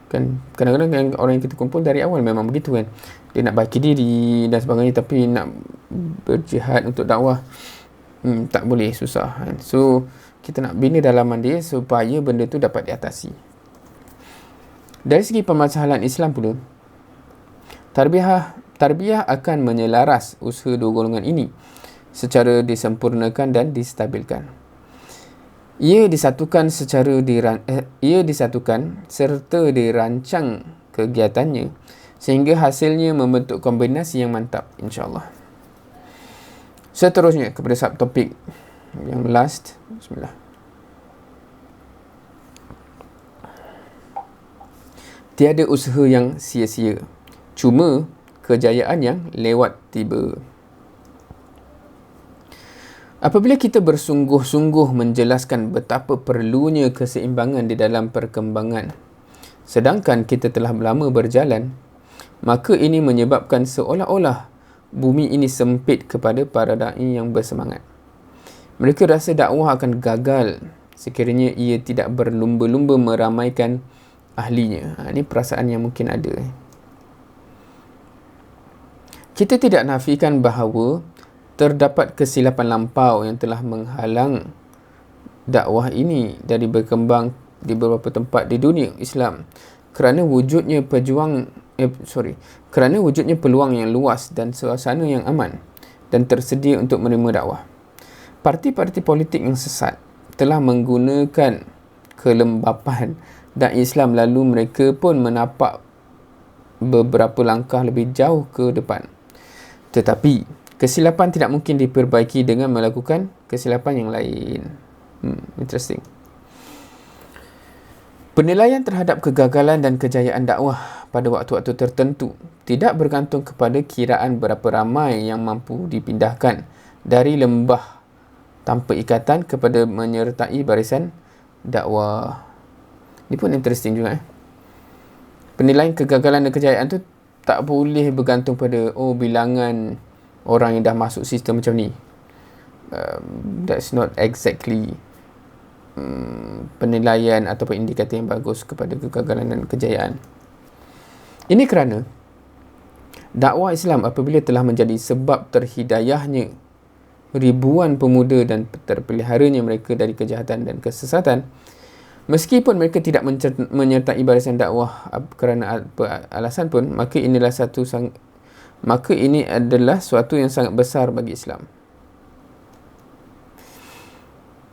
kan. Kadang-kadang orang yang kita kumpul dari awal memang begitu kan, dia nak baiki diri dan sebagainya, tapi nak berjihad untuk dakwah tak boleh, susah kan. So kita nak bina dalaman dia supaya benda tu dapat diatasi. Dari segi permasalahan Islam pula, tarbiyah akan menyelaras usaha dua golongan ini secara disempurnakan dan distabilkan. Ia disatukan serta dirancang kegiatannya sehingga hasilnya membentuk kombinasi yang mantap, insya-Allah. Seterusnya kepada subtopik yang last. Bismillah. Tiada usaha yang sia-sia, cuma kejayaan yang lewat tiba. Apabila kita bersungguh-sungguh menjelaskan betapa perlunya keseimbangan di dalam perkembangan, sedangkan kita telah lama berjalan, maka ini menyebabkan seolah-olah bumi ini sempit kepada para da'i yang bersemangat. Mereka rasa dakwah akan gagal sekiranya ia tidak berlumba-lumba meramaikan ahlinya. Ini perasaan yang mungkin ada. Kita tidak nafikan bahawa terdapat kesilapan lampau yang telah menghalang dakwah ini dari berkembang di beberapa tempat di dunia Islam kerana wujudnya peluang yang luas dan suasana yang aman dan tersedia untuk menerima dakwah. Parti-parti politik yang sesat telah menggunakan kelembapan dan Islam, lalu mereka pun menapak beberapa langkah lebih jauh ke depan. Tetapi kesilapan tidak mungkin diperbaiki dengan melakukan kesilapan yang lain. Interesting. Penilaian terhadap kegagalan dan kejayaan dakwah pada waktu-waktu tertentu tidak bergantung kepada kiraan berapa ramai yang mampu dipindahkan dari lembah tanpa ikatan kepada menyertai barisan dakwah. Ini pun interesting juga. Penilaian kegagalan dan kejayaan tu tak boleh bergantung pada bilangan orang yang dah masuk sistem macam ni. That's not exactly penilaian ataupun indikator yang bagus kepada kegagalan dan kejayaan. Ini kerana dakwah Islam apabila telah menjadi sebab terhidayahnya ribuan pemuda dan terpeliharanya mereka dari kejahatan dan kesesatan, meskipun mereka tidak menyertai barisan dakwah kerana apa alasan pun, maka ini adalah suatu yang sangat besar bagi Islam.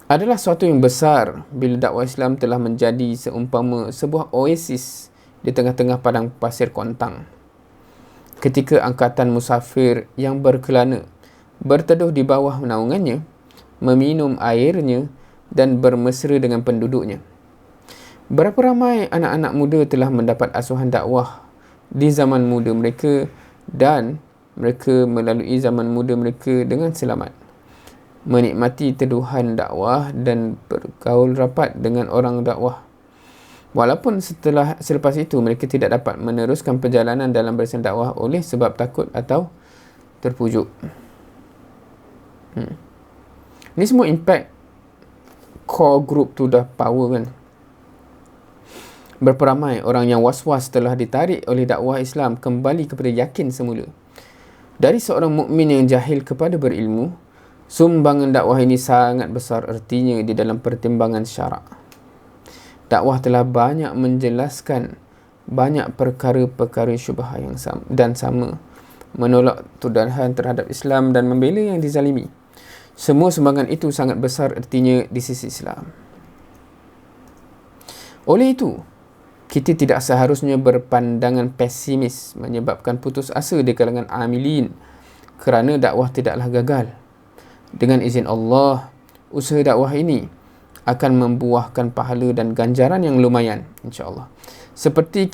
Adalah suatu yang besar bila dakwah Islam telah menjadi seumpama sebuah oasis di tengah-tengah padang pasir kontang. Ketika angkatan musafir yang berkelana berteduh di bawah naungannya, meminum airnya dan bermesra dengan penduduknya. Berapa ramai anak-anak muda telah mendapat asuhan dakwah di zaman muda mereka dan mereka melalui zaman muda mereka dengan selamat, menikmati teduhan dakwah dan bergaul rapat dengan orang dakwah. Walaupun selepas itu mereka tidak dapat meneruskan perjalanan dalam barisan dakwah oleh sebab takut atau terpujuk. Ini semua impact core group tu dah power kan. Berapa ramai orang yang was-was telah ditarik oleh dakwah Islam kembali kepada yakin semula. Dari seorang mukmin yang jahil kepada berilmu, sumbangan dakwah ini sangat besar ertinya di dalam pertimbangan syarak. Dakwah telah banyak menjelaskan banyak perkara-perkara syubhah yang sama, menolak tuduhan terhadap Islam dan membela yang dizalimi. Semua sumbangan itu sangat besar ertinya di sisi Islam. Oleh itu, kita tidak seharusnya berpandangan pesimis menyebabkan putus asa di kalangan amilin kerana dakwah tidaklah gagal. Dengan izin Allah, usaha dakwah ini akan membuahkan pahala dan ganjaran yang lumayan, insya-Allah. Seperti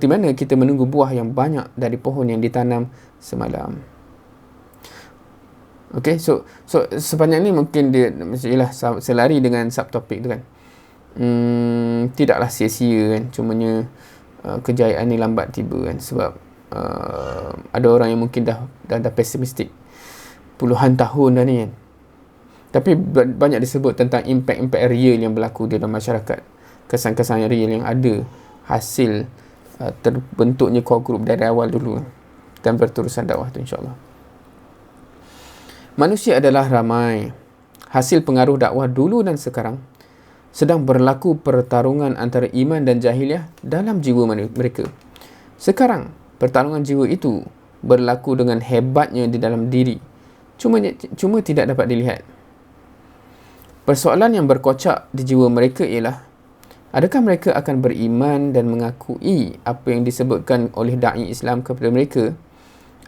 mana kita menunggu buah yang banyak dari pohon yang ditanam semalam. Okay, so sepanjang ni mungkin dia ialah selari dengan subtopik tu kan. Tidaklah sia-sia kan, cumanya kejayaan ni lambat tiba kan, sebab ada orang yang mungkin dah pesimistik puluhan tahun dah ni kan. Tapi banyak disebut tentang impact real yang berlaku di dalam masyarakat, kesan-kesan real yang ada hasil terbentuknya core group dari awal dulu dan berterusan dakwah tu, insya-Allah. Manusia adalah ramai. Hasil pengaruh dakwah dulu dan sekarang sedang berlaku pertarungan antara iman dan jahiliah dalam jiwa mereka. Sekarang, pertarungan jiwa itu berlaku dengan hebatnya di dalam diri. Cuma tidak dapat dilihat. Persoalan yang berkocak di jiwa mereka ialah, adakah mereka akan beriman dan mengakui apa yang disebutkan oleh da'i Islam kepada mereka,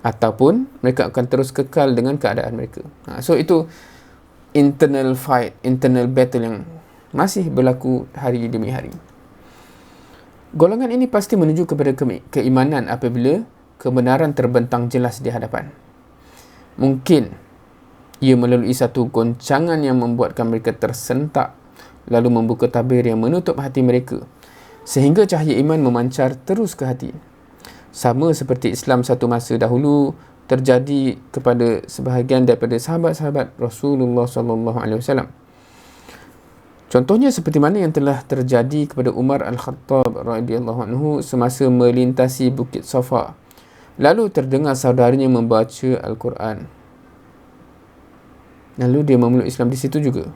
ataupun mereka akan terus kekal dengan keadaan mereka. So itu internal fight, internal battle yang masih berlaku hari demi hari. Golongan ini pasti menuju kepada keimanan apabila kebenaran terbentang jelas di hadapan. Mungkin ia melalui satu goncangan yang membuatkan mereka tersentak, lalu membuka tabir yang menutup hati mereka, sehingga cahaya iman memancar terus ke hati. Sama seperti Islam satu masa dahulu terjadi kepada sebahagian daripada sahabat-sahabat Rasulullah SAW. Contohnya seperti mana yang telah terjadi kepada Umar Al-Khattab radhiyallahu anhu semasa melintasi Bukit Safa. Lalu terdengar saudaranya membaca Al-Quran. Lalu dia memeluk Islam di situ juga.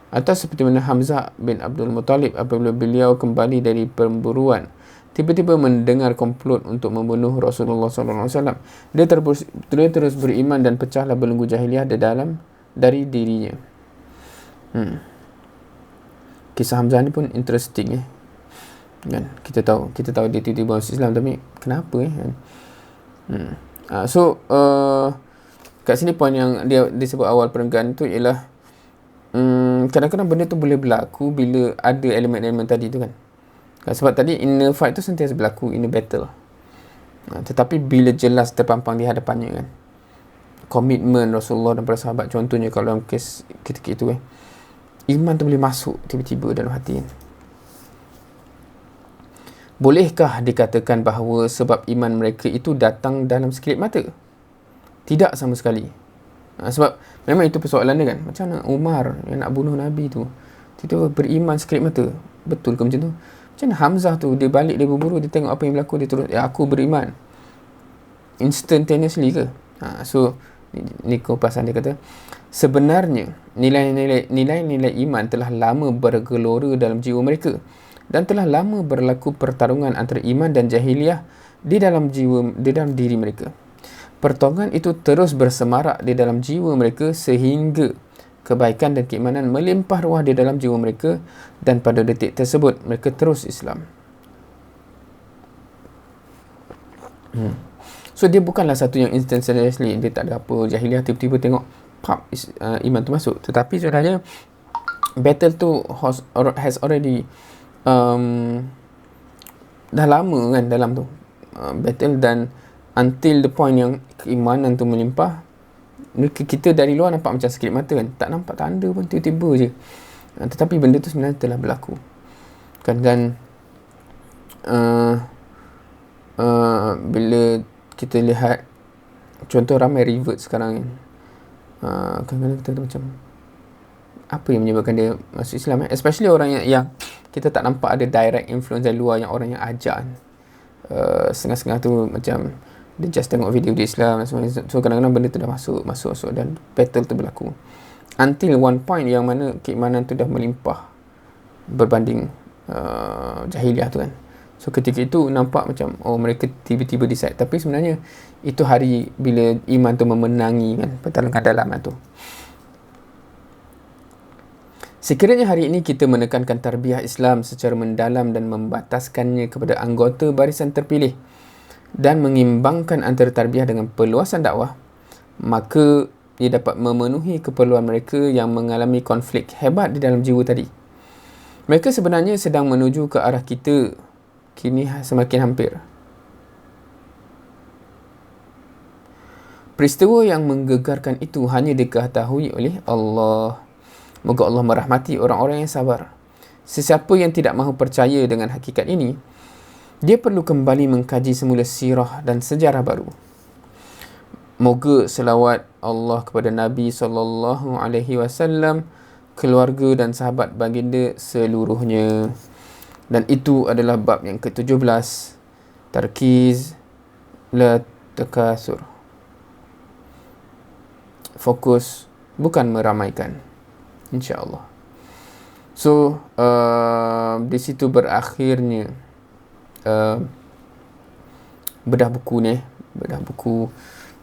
Atau seperti mana Hamzah bin Abdul Muttalib apabila beliau kembali dari pemburuan, tiba-tiba mendengar komplot untuk membunuh Rasulullah SAW. Dia terus beriman dan pecahlah belenggu jahiliah dari dirinya. Kisah Hamzah ni pun interesting kan. Kita tahu dia tiba-tiba masuk Islam, tapi kenapa kan? Kat sini poin yang dia disebut awal perenggan tu ialah kadang-kadang benda tu boleh berlaku bila ada elemen-elemen tadi tu kan. Sebab tadi inner fight tu sentiasa berlaku, inner battle. Tetapi bila jelas terpampang di hadapannya kan, komitmen Rasulullah dan para sahabat, contohnya kalau dalam kes ketika itu iman tu boleh masuk tiba-tiba dalam hati kan. Bolehkah dikatakan bahawa sebab iman mereka itu datang dalam sekelip mata? Tidak sama sekali. Sebab memang itu persoalan dia kan. Macam mana Umar yang nak bunuh Nabi tu tiba-tiba beriman sekelip mata? Betul ke macam tu? Macam mana Hamzah tu, dia balik, dia berburu, dia tengok apa yang berlaku, dia terus, aku beriman. Instantaneously ke? So, ni kupasan dia kata, sebenarnya nilai-nilai iman telah lama bergelora dalam jiwa mereka dan telah lama berlaku pertarungan antara iman dan jahiliah di dalam diri mereka. Pertarungan itu terus bersemarak di dalam jiwa mereka sehingga kebaikan dan keimanan melimpah ruah di dalam jiwa mereka, dan pada detik tersebut mereka terus Islam. So dia bukanlah satu yang instantaneously, dia tak ada apa jahiliah, tiba-tiba tengok iman tu masuk. Tetapi sebenarnya battle tu has already dah lama kan dalam tu battle, dan until the point yang keimanan tu melimpah, kita dari luar nampak macam sekelip mata kan, tak nampak tanda pun, tiba-tiba je. Tetapi benda tu sebenarnya telah berlaku kan. Dan bila kita lihat contoh ramai revert sekarang kan, kadang-kadang kita macam apa yang menyebabkan dia masuk Islam especially orang yang kita tak nampak ada direct influence dari luar, yang orang yang ajar setengah-setengah tu macam dia just tengok video di Islam. So kadang-kadang benda tu dah masuk dan battle tu berlaku until one point yang mana keimanan tu dah melimpah berbanding jahiliah tu kan. So ketika itu nampak macam mereka tiba-tiba decide, tapi sebenarnya itu hari bila iman tu memenangi kan pertarungan dalaman tu. Sekiranya hari ini kita menekankan tarbiyah Islam secara mendalam dan membataskannya kepada anggota barisan terpilih dan mengimbangkan antara tarbiyah dengan perluasan dakwah, maka ia dapat memenuhi keperluan mereka yang mengalami konflik hebat di dalam jiwa tadi. Mereka sebenarnya sedang menuju ke arah kita kini semakin hampir. Peristiwa yang menggegarkan itu hanya diketahui oleh Allah. Moga Allah merahmati orang-orang yang sabar. Sesiapa yang tidak mahu percaya dengan hakikat ini, dia perlu kembali mengkaji semula sirah dan sejarah baru. Moga selawat Allah kepada Nabi SAW, keluarga dan sahabat baginda seluruhnya. Dan itu adalah bab yang ke-17, Tarkiz la takasur. Fokus bukan meramaikan. InsyaAllah. So di situ berakhirnya bedah buku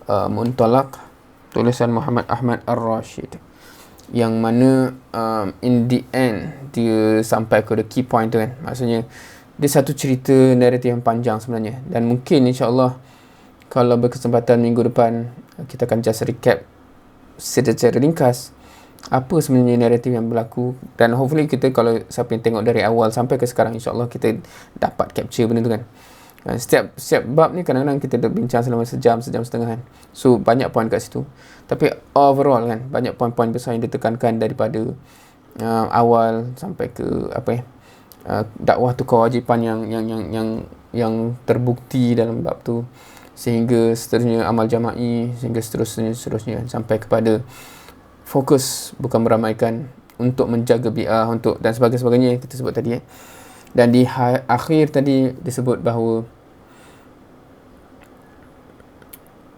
Muntalaq tulisan Muhammad Ahmad Ar-Rashid, yang mana in the end dia sampai ke the key point tu kan. Maksudnya dia satu cerita naratif yang panjang sebenarnya, dan mungkin insyaAllah kalau berkesempatan minggu depan kita akan just recap secara ringkas apa sebenarnya naratif yang berlaku, dan hopefully kita kalau siapa yang tengok dari awal sampai ke sekarang, insyaAllah kita dapat capture benda tu kan. Setiap bab ni kadang-kadang kita dah bincang selama sejam setengah kan. So banyak poin kat situ, tapi overall kan banyak poin-poin besar yang ditekankan daripada awal sampai ke dakwah tu kewajipan yang terbukti dalam bab tu, sehingga seterusnya amal jama'i, sehingga seterusnya sampai kepada fokus bukan meramaikan, untuk menjaga bi'ah, untuk dan sebagainya yang kita sebut tadi Dan di akhir tadi disebut bahawa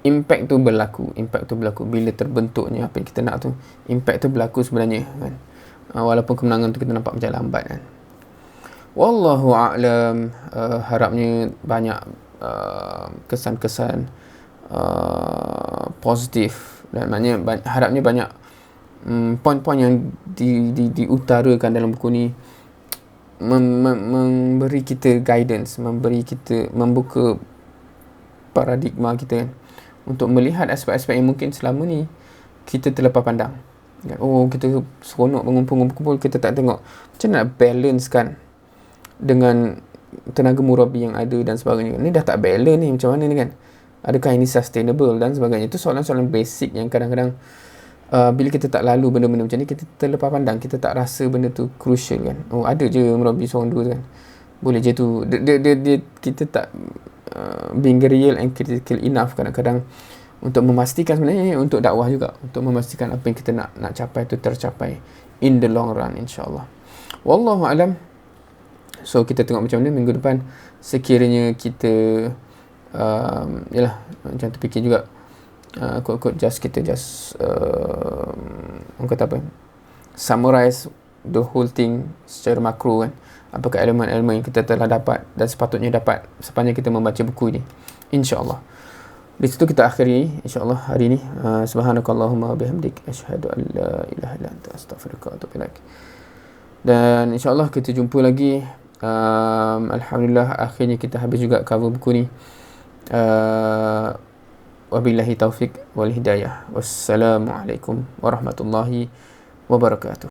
impact tu berlaku bila terbentuknya apa yang kita nak tu. Impact tu berlaku sebenarnya kan. Walaupun kemenangan tu kita nampak macam lambat kan. Wallahu a'lam. Harapnya banyak kesan-kesan positif, dan maknanya harapnya banyak poin-poin yang diutarakan dalam buku ni memberi kita guidance, membuka paradigma kita kan, untuk melihat aspek-aspek yang mungkin selama ni kita terlepas pandang kan. Kita seronok mengumpul-kumpul, kita tak tengok macam nak balance kan dengan tenaga murabi yang ada dan sebagainya. Ni dah tak balance ni, macam mana ni kan, adakah ini sustainable dan sebagainya. Itu soalan-soalan basic yang kadang-kadang bila kita tak lalu benda-benda macam ni, kita terlepas pandang, kita tak rasa benda tu crucial kan. Ada je murabi seorang dua kan, boleh je tu. Dia kita tak being real and critical enough kadang-kadang untuk memastikan, sebenarnya untuk dakwah juga, untuk memastikan apa yang kita nak capai tu tercapai in the long run, insyaAllah. Wallahu alam. So kita tengok macam mana minggu depan, sekiranya kita yalah, macam terfikir juga, kita just orang kata apa, summarize the whole thing secara makro kan, apakah elemen-elemen yang kita telah dapat dan sepatutnya dapat sepanjang kita membaca buku ini, insyaAllah. Di situ kita akhiri insyaAllah hari ini. Subhanakallahumma bihamdik, asyhadu an la ilaha illa anta, astaghfiruka wa atubu ilaik. Dan insyaAllah kita jumpa lagi. Alhamdulillah, akhirnya kita habis juga cover buku ni. Wabillahi taufik wal hidayah. Wassalamualaikum warahmatullahi wabarakatuh.